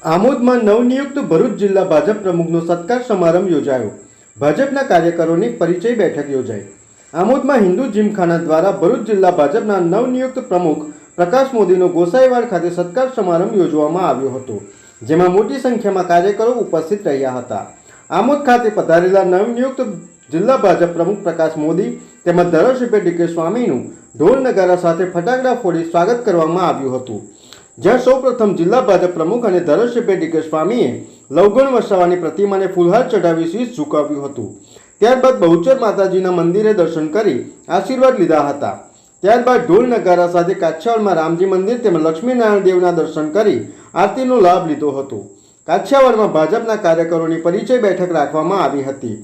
આમોદમાં નવનિયુક્ત ભરૂચ જિલ્લા ભાજપ પ્રમુખનો સત્કાર સમારંભ યોજાયો. ભાજપના કાર્યકરોની પરિચય બેઠક યોજાઈ. આમોદમાં હિન્દુ જીમખાના દ્વારા ભરૂચ જિલ્લા ભાજપના નવનિયુક્ત પ્રમુખ પ્રકાશ મોદીનો ગોસાઈવાડ ખાતે સત્કાર સમારંભ યોજવામાં આવ્યો હતો, જેમાં મોટી સંખ્યામાં કાર્યકરો ઉપસ્થિત રહ્યા હતા. આમોદ ખાતે પધારેલા નવનિયુક્ત જિલ્લા ભાજપ પ્રમુખ પ્રકાશ મોદી તેમજ ધારાસભ્ય ડીકે સ્વામીનું ઢોલ નગારા સાથે ફટાકડા ફોડી સ્વાગત કરવામાં આવ્યું હતું, જ્યાં સૌપ્રથમ જિલ્લા ભાજપ પ્રમુખ અને ધારાસભ્ય ડીકે સ્વામીએ લવગણ વસાવાની પ્રતિમાને ફૂલહાર ચઢાવી શીશ ઝુકાવ્યું હતું. ત્યારબાદ બહુચર માતાજીના મંદિરે દર્શન કરી આશીર્વાદ લીધા હતા. ત્યારબાદ ઢોલ નગારા સાથે કાછિયાવાડમાં રામજી મંદિર તેમજ લક્ષ્મીનારાયણ દેવના દર્શન કરી આરતીનો લાભ લીધો હતો. કાછિયાવાડમાં ભાજપના કાર્યકરોની પરિચય બેઠક રાખવામાં આવી હતી,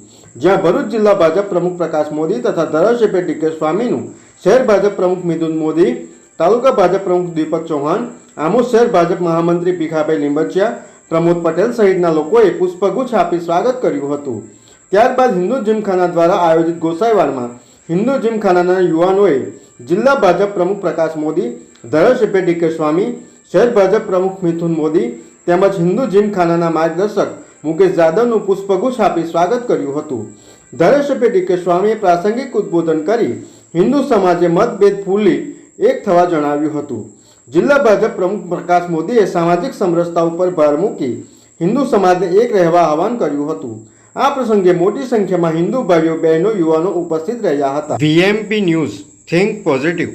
જ્યાં ભરૂચ જિલ્લા ભાજપ પ્રમુખ પ્રકાશ મોદી તથા ધારાસભ્ય ડીકે સ્વામીનું, શહેર ભાજપ પ્રમુખ મિથુન મોદી, તાલુકા ભાજપ પ્રમુખ દીપક ચૌહાણ, આમોદ શહેર ભાજપ મહામંત્રી ભીખાભાઈ લીંબચિયા, પ્રમોદ પટેલ સહિતના લોકોએ પુષ્પગુચ્છ આપી સ્વાગત કર્યું હતું. ત્યારબાદ હિન્દુ જીમખાના દ્વારા આયોજિત ગોસાઈવાડમાં હિન્દુ જીમખાનાના યુવાનોએ જિલ્લા ભાજપ પ્રમુખ પ્રકાશ મોદી, ધારાસભ્ય ડીકે સ્વામી, શહેર ભાજપ પ્રમુખ મિથુન મોદી તેમજ હિન્દુ જીમખાનાના માર્ગદર્શક મુકેશ જાદવનું પુષ્પગુચ્છ આપી સ્વાગત કર્યું હતું. ધારાસભ્ય ડીકે સ્વામીએ પ્રાસંગિક ઉદ્બોધન કરી હિન્દુ સમાજે મતભેદ ભૂલી એક થવા જણાવ્યું હતું. જિલ્લા ભાજપ પ્રમુખ પ્રકાશ મોદીએ સામાજિક સમરસતા ઉપર ભાર મૂકી હિન્દુ સમાજને એક રહેવા આહવાન કર્યું હતું. આ પ્રસંગે મોટી સંખ્યામાં હિન્દુ ભાઈઓ બહેનો યુવાનો ઉપસ્થિત રહ્યા હતા. VMP news, think positive.